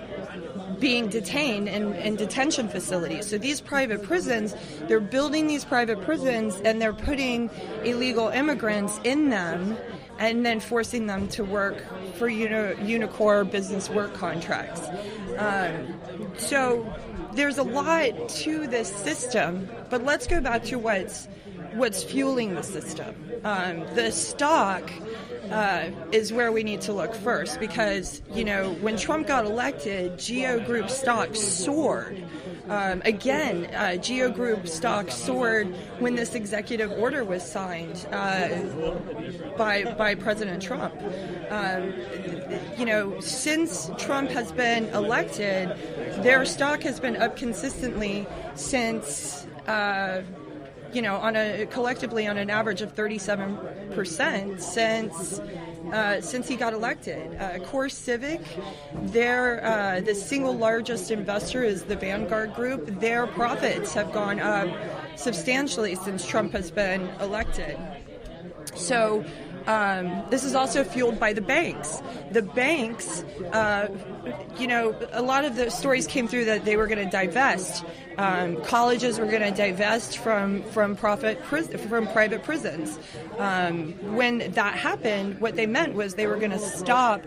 being detained in detention facilities. So these private prisons, they're building these private prisons and they're putting illegal immigrants in them and then forcing them to work for Unicor business work contracts. So there's a lot to this system, but let's go back to what's fueling the system. The stock is where we need to look first, because, when Trump got elected, Geo Group stock soared. Geo Group stock soared when this executive order was signed by President Trump. Since Trump has been elected, their stock has been up consistently since... collectively on an average of 37% since he got elected. Core Civic, the single largest investor is the Vanguard Group. Their profits have gone up substantially since Trump has been elected. So this is also fueled by the banks. The banks, a lot of the stories came through that they were going to divest. Colleges were going to divest from private prisons. When that happened, what they meant was they were going to stop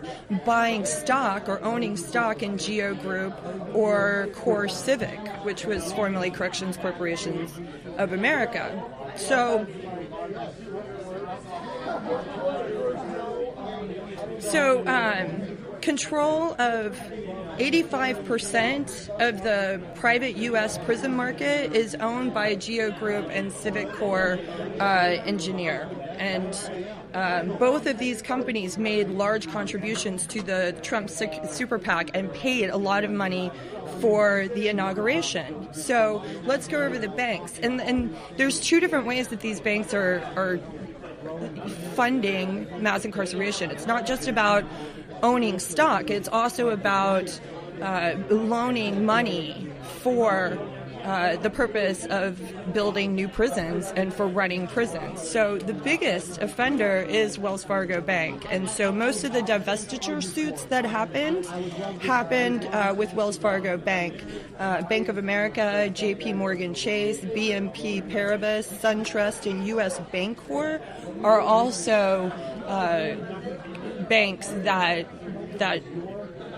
buying stock or owning stock in Geo Group or Core Civic, which was formerly Corrections Corporations of America. So control of 85% of the private U.S. prison market is owned by Geo Group and Civic Core Engineer. And both of these companies made large contributions to the Trump super PAC and paid a lot of money for the inauguration. So let's go over the banks. And there's two different ways that these banks are funding mass incarceration. It's not just about owning stock. It's also about loaning money for the purpose of building new prisons and for running prisons. So the biggest offender is Wells Fargo Bank. And so most of the divestiture suits that happened with Wells Fargo Bank. Bank of America, JP Morgan Chase, BNP Paribas, SunTrust, and U.S. Bancorp are also banks that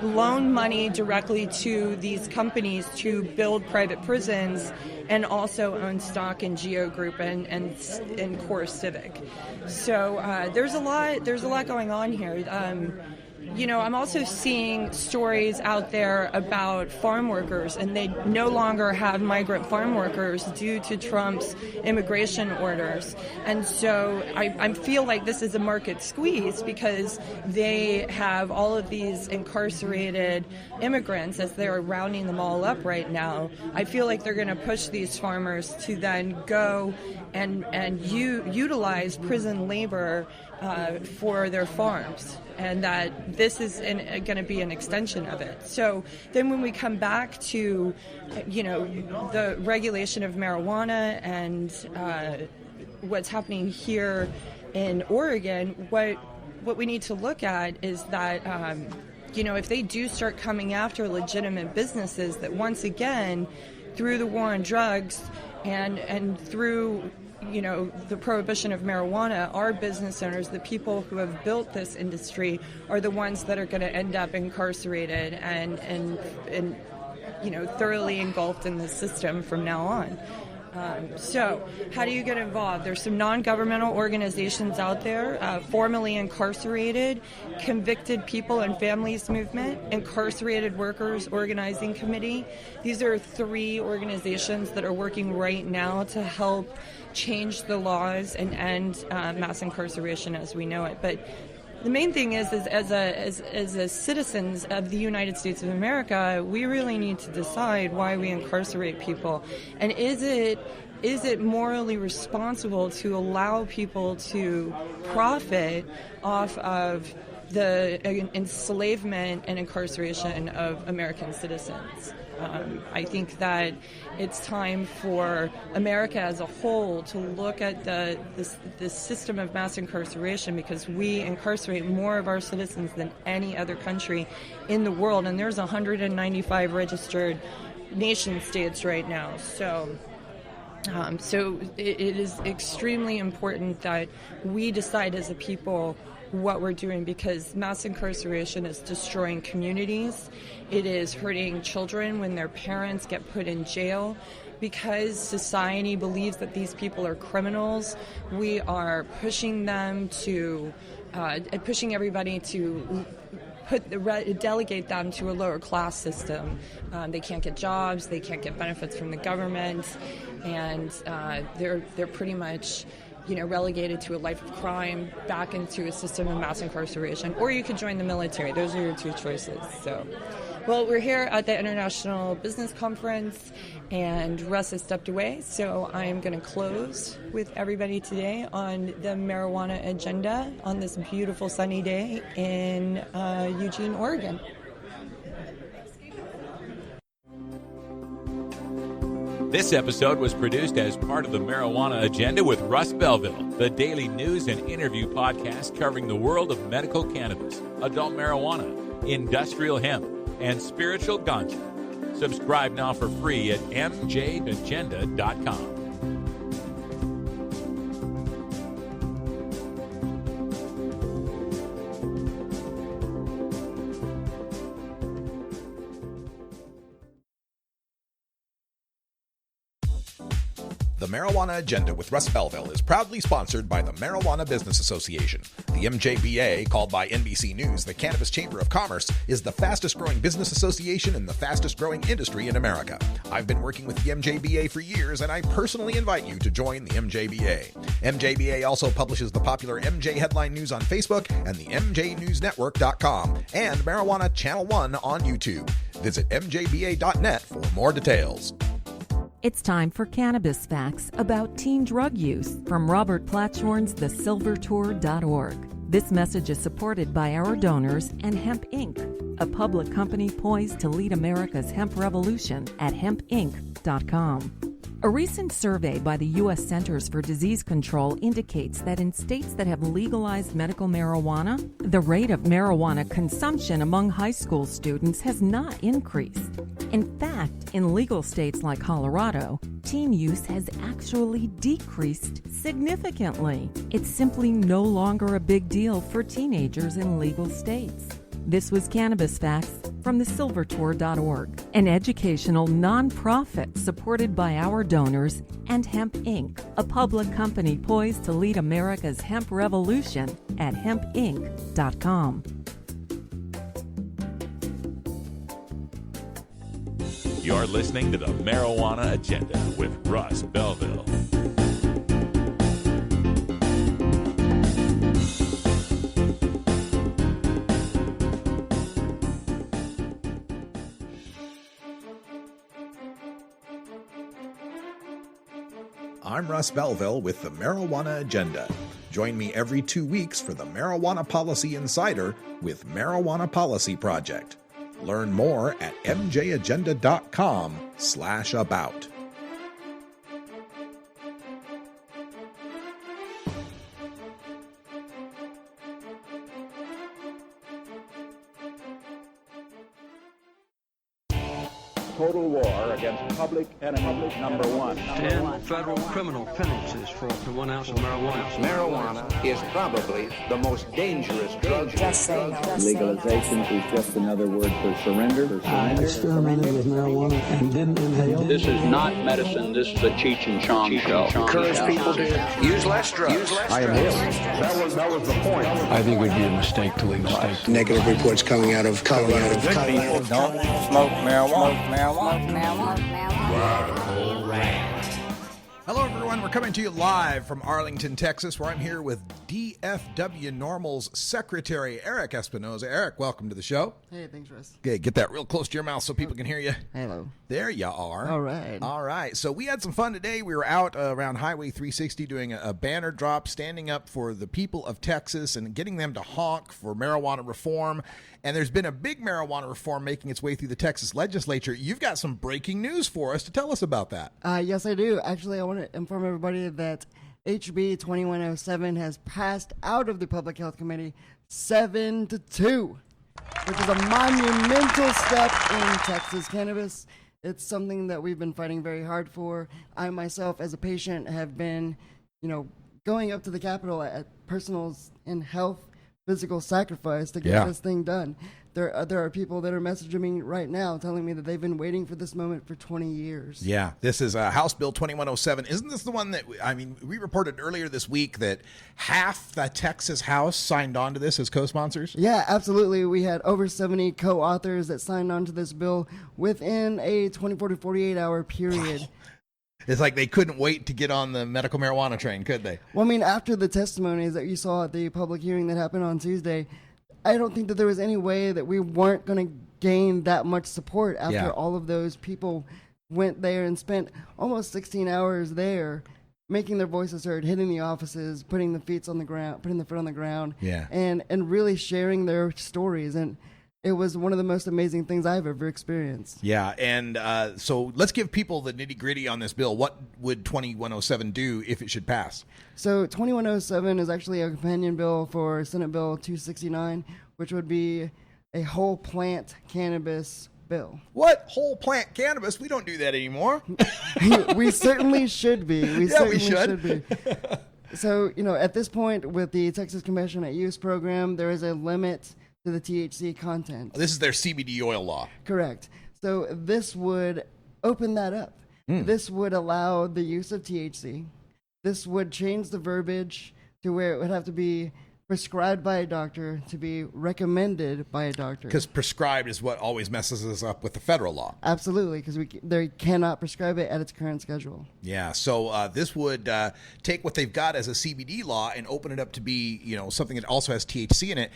loan money directly to these companies to build private prisons and also own stock in Geo Group and Core Civic. So there's a lot going on here. I'm also seeing stories out there about farm workers, and they no longer have migrant farm workers due to Trump's immigration orders. And so I feel like this is a market squeeze because they have all of these incarcerated immigrants as they're rounding them all up right now. I feel like they're going to push these farmers to then go and utilize prison labor for their farms, and that this is going to be an extension of it. So then when we come back to, the regulation of marijuana and what's happening here in Oregon, what we need to look at is that, if they do start coming after legitimate businesses, that once again, through the war on drugs and through the prohibition of marijuana, our business owners, the people who have built this industry, are the ones that are going to end up incarcerated and thoroughly engulfed in the system from now on. So how do you get involved? There's some non-governmental organizations out there, formerly incarcerated, convicted people and families movement, incarcerated workers organizing committee. These are 3 organizations that are working right now to help change the laws and end mass incarceration as we know it. But the main thing is as citizens of the United States of America, we really need to decide why we incarcerate people. And is it morally responsible to allow people to profit off of the enslavement and incarceration of American citizens? I think that it's time for America as a whole to look at the system of mass incarceration, because we incarcerate more of our citizens than any other country in the world, and there's 195 registered nation states right now. So it is extremely important that we decide as a people what we're doing, because mass incarceration is destroying communities. It is hurting children when their parents get put in jail. Because society believes that these people are criminals, we are pushing them to, pushing everybody to delegate them to a lower class system. They can't get jobs, they can't get benefits from the government, and they're pretty much relegated to a life of crime, back into a system of mass incarceration. Or you could join the military. Those are your 2 choices. So, well, we're here at the International Business Conference, and Russ has stepped away, so I'm going to close with everybody today on the marijuana agenda on this beautiful sunny day in Eugene, Oregon. This episode was produced as part of the Marijuana Agenda with Russ Belville, the daily news and interview podcast covering the world of medical cannabis, adult marijuana, industrial hemp, and spiritual ganja. Subscribe now for free at mjagenda.com. The Marijuana Agenda with Russ Belville is proudly sponsored by the Marijuana Business Association. The MJBA, called by NBC News the Cannabis Chamber of Commerce, is the fastest growing business association and the fastest growing industry in America. I've been working with the MJBA for years, and I personally invite you to join the MJBA. MJBA also publishes the popular MJ Headline News on Facebook and the MJNewsNetwork.com and Marijuana Channel 1 on YouTube. Visit mjba.net for more details. It's time for Cannabis Facts about teen drug use from Robert Platshorn's TheSilverTour.org. This message is supported by our donors and Hemp Inc., a public company poised to lead America's hemp revolution at hempinc.com. A recent survey by the U.S. Centers for Disease Control indicates that in states that have legalized medical marijuana, the rate of marijuana consumption among high school students has not increased. In fact, in legal states like Colorado, teen use has actually decreased significantly. It's simply no longer a big deal for teenagers in legal states. This was Cannabis Facts from TheSilverTour.org, an educational nonprofit supported by our donors and Hemp Inc., a public company poised to lead America's hemp revolution at hempinc.com. You're listening to the Marijuana Agenda with Russ Belville. I'm Russ Belville with the Marijuana Agenda. Join me every 2 weeks for the Marijuana Policy Insider with Marijuana Policy Project. Learn more at mjagenda.com/about. Total war against public enemy number one. 10 federal criminal penalties for up to 1 ounce of marijuana. Marijuana is probably the most dangerous drug. Legalization is just another word for surrender. I experimented with marijuana and didn't inhale. This is not medicine. This is a Cheech and Chong show. Encourage people to use less drugs. I inhale. That was the point. I think it would be a mistake to legalize. Negative reports coming out of Colorado. Good people don't smoke marijuana. Radical Rant. Hello, everyone. We're coming to you live from Arlington, Texas, where I'm here with DFW NORML's Secretary, Eric Espinoza. Eric, welcome to the show. Hey, thanks, Russ. Okay, get that real close to your mouth so people can hear you. Hello. There you are. All right. All right. So we had some fun today. We were out around Highway 360 doing a banner drop, standing up for the people of Texas and getting them to honk for marijuana reform. And there's been a big marijuana reform making its way through the Texas legislature. You've got some breaking news for us to tell us about that. Yes, I do. Actually, I want to inform everybody that HB 2107 has passed out of the Public Health Committee 7-2, which is a monumental step in Texas cannabis. It's something that we've been fighting very hard for. I myself, as a patient, have been, going up to the Capitol at personals in health, physical sacrifice to get this thing done. There are people that are messaging me right now telling me that they've been waiting for this moment for 20 years. Yeah, this is House Bill 2107. Isn't this the one that, we reported earlier this week that half the Texas House signed on to this as co-sponsors? Yeah, absolutely. We had over 70 co-authors that signed on to this bill within a 24 to 48 hour period. Wow. It's like they couldn't wait to get on the medical marijuana train, could they? Well, after the testimonies that you saw at the public hearing that happened on Tuesday, I don't think that there was any way that we weren't going to gain that much support after all of those people went there and spent almost 16 hours there making their voices heard, hitting the offices, putting the feet on the ground, and really sharing their stories. And it was one of the most amazing things I've ever experienced. Yeah, and so let's give people the nitty-gritty on this bill. What would 2107 do if it should pass? So 2107 is actually a companion bill for Senate Bill 269, which would be a whole plant cannabis bill. What? Whole plant cannabis? We don't do that anymore. We certainly should be. We should be. So, at this point with the Texas Compassionate Use Program, there is a limit to the THC content. This is their CBD oil law. Correct. So this would open that up. This would allow the use of THC. This would change the verbiage to where it would have to be prescribed by a doctor to be recommended by a doctor. Because prescribed is what always messes us up with the federal law. Absolutely, because they cannot prescribe it at its current schedule. Yeah, so this would take what they've got as a CBD law and open it up to be, something that also has THC in it,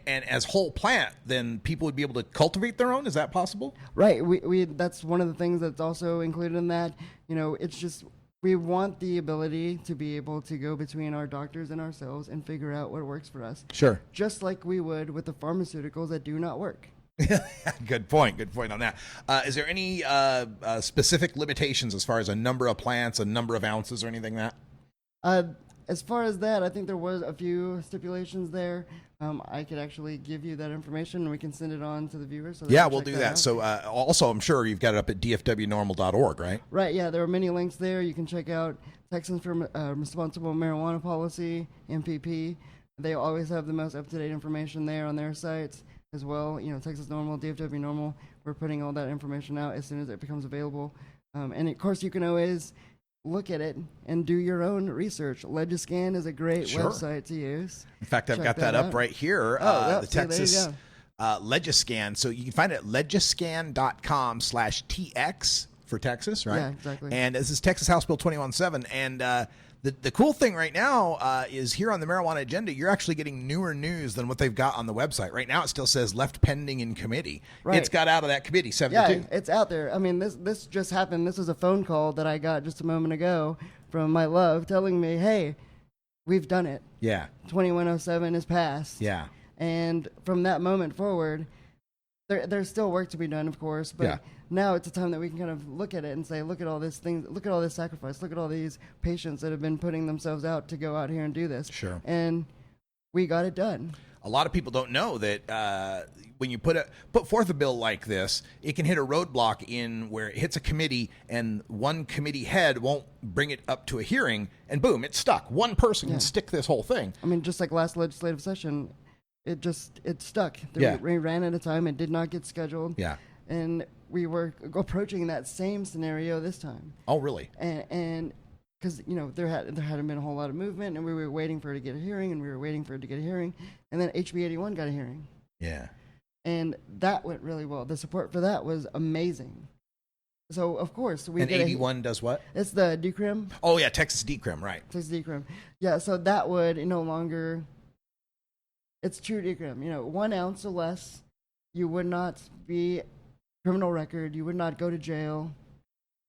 and as whole plant, then people would be able to cultivate their own. Is that possible? Right. We that's one of the things that's also included in that. It's just we want the ability to be able to go between our doctors and ourselves and figure out what works for us. Sure. Just like we would with the pharmaceuticals that do not work. Good point on that. Is there any specific limitations as far as a number of plants, a number of ounces, or anything like that? As far as that, I think there was a few stipulations there. I could actually give you that information, and we can send it on to the viewers. So yeah, we'll do that. So also, I'm sure you've got it up at dfwnormal.org, right? Right, yeah. There are many links there. You can check out Texans for Responsible Marijuana Policy, MPP. They always have the most up-to-date information there on their sites as well. Texas NORML, DFW NORML. We're putting all that information out as soon as it becomes available. And, of course, you can always look at it and do your own research. Legiscan is a great website to use. In fact, I've got that up right here. The Texas Legiscan. So you can find it at legiscan.com/TX for Texas, right? Yeah, exactly. And this is Texas House Bill 21-7. And the cool thing right now is here on the Marijuana Agenda, you're actually getting newer news than what they've got on the website. Right now it still says left pending in committee. Right. It's got out of that committee, 72. Yeah, it's out there. I mean, this just happened. This was a phone call that I got just a moment ago from my love telling me, hey, we've done it. Yeah. 2107 is passed. Yeah. And from that moment forward, there's still work to be done, of course, but now it's a time that we can kind of look at it and say, look at all this things, look at all this sacrifice, look at all these patients that have been putting themselves out to go out here and do this. Sure. And we got it done. A lot of people don't know that when you put forth a bill like this, it can hit a roadblock in where it hits a committee and one committee head won't bring it up to a hearing, and boom, it's stuck. One person can stick this whole thing. I mean, just like last legislative session, it stuck. We ran out of time. It did not get scheduled. Yeah. And we were approaching that same scenario this time. Oh, really? And because, there hadn't been a whole lot of movement, and we were waiting for it to get a hearing, and then HB 81 got a hearing. Yeah. And that went really well. The support for that was amazing. So, of course, we And 81 does what? It's the decrim. Oh, yeah, Texas decrim, right. Texas decrim. Yeah, so that would no longer... It's true decrim. 1 ounce or less, you would not be criminal record. You would not go to jail.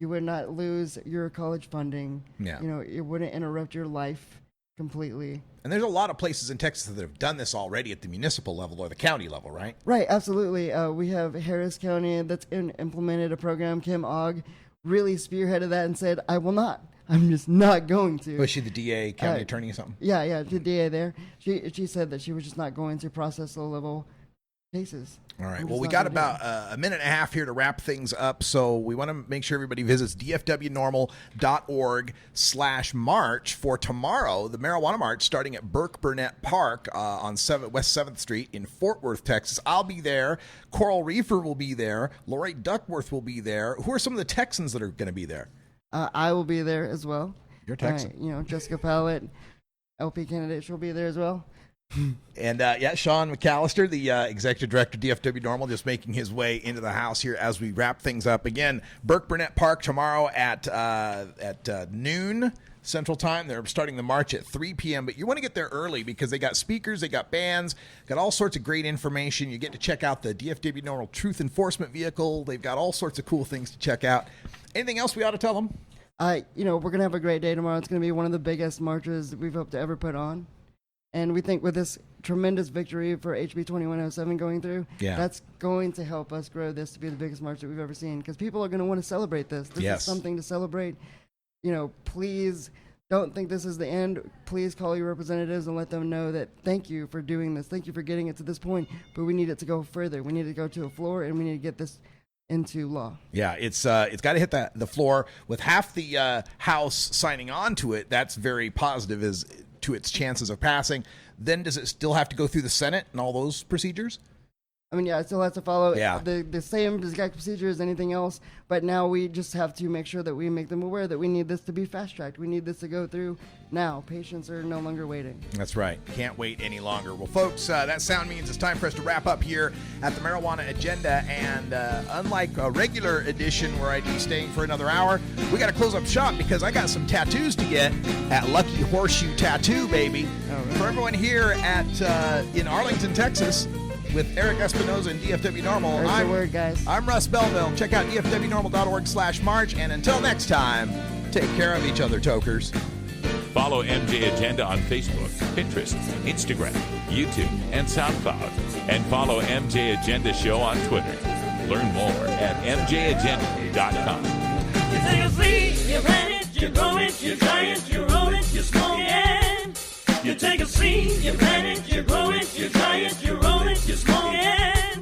You would not lose your college funding. Yeah. It wouldn't interrupt your life completely. And there's a lot of places in Texas that have done this already at the municipal level or the county level, right? Right, absolutely. We have Harris County that's implemented a program. Kim Ogg really spearheaded that and said, I will not. I'm just not going to. Was she the DA, county attorney or something? Yeah, the DA there. She said that she was just not going to process low-level cases. All right. Well, we got about a minute and a half here to wrap things up, so we want to make sure everybody visits dfwnormal.org/march for tomorrow, the Marijuana March, starting at Burke Burnett Park on West 7th Street in Fort Worth, Texas. I'll be there. Coral Reefer will be there. Lori Duckworth will be there. Who are some of the Texans that are going to be there? I will be there as well. You're Texan. Jessica Pallett, LP candidate, she'll be there as well. And Sean McAllister, the executive director, DFW NORML, just making his way into the house here as we wrap things up. Again, Burke Burnett Park tomorrow at noon Central Time. They're starting the march at 3 p.m., but you want to get there early because they got speakers, they got bands, got all sorts of great information. You get to check out the DFW NORML Truth Enforcement Vehicle. They've got all sorts of cool things to check out. Anything else we ought to tell them? We're going to have a great day tomorrow. It's going to be one of the biggest marches we've hoped to ever put on. And we think with this tremendous victory for HB 2107 going through, that's going to help us grow this to be the biggest march that we've ever seen, because people are going to want to celebrate this. This is something to celebrate. Please don't think this is the end. Please call your representatives and let them know that thank you for doing this. Thank you for getting it to this point, but we need it to go further. We need to go to a floor, and we need to get this into law. Yeah, it's got to hit the floor. With half the House signing on to it, that's very positive as to its chances of passing. Then does it still have to go through the Senate and all those procedures? I mean, yeah, it still has to follow Yeah. the same exact procedure as anything else, but now we just have to make sure that we make them aware that we need this to be fast-tracked. We need this to go through now. Patients are no longer waiting. That's right. Can't wait any longer. Well, folks, that sound means it's time for us to wrap up here at the Marijuana Agenda, and unlike a regular edition where I'd be staying for another hour, we got to close up shop because I got some tattoos to get at Lucky Horseshoe Tattoo, baby. Oh, really? For everyone here at in Arlington, Texas, with Eric Espinoza and DFW NORML. There's the word, guys. I'm Russ Belville. Check out dfwnormal.org/March. And until next time, take care of each other, tokers. Follow MJ Agenda on Facebook, Pinterest, Instagram, YouTube, and SoundCloud. And follow MJ Agenda Show on Twitter. Learn more at mjagenda.com. You take a seed, you plant it, you grow it, you dry it, you roll it, you smoke it. You take a seed, you plant it, you grow it, you dry it, you roll it, you smoke it.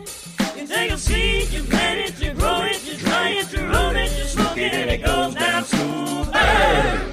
You take a seed, you plant it, you grow it, you dry it, you roll it, you smoke it, and it goes down smooth.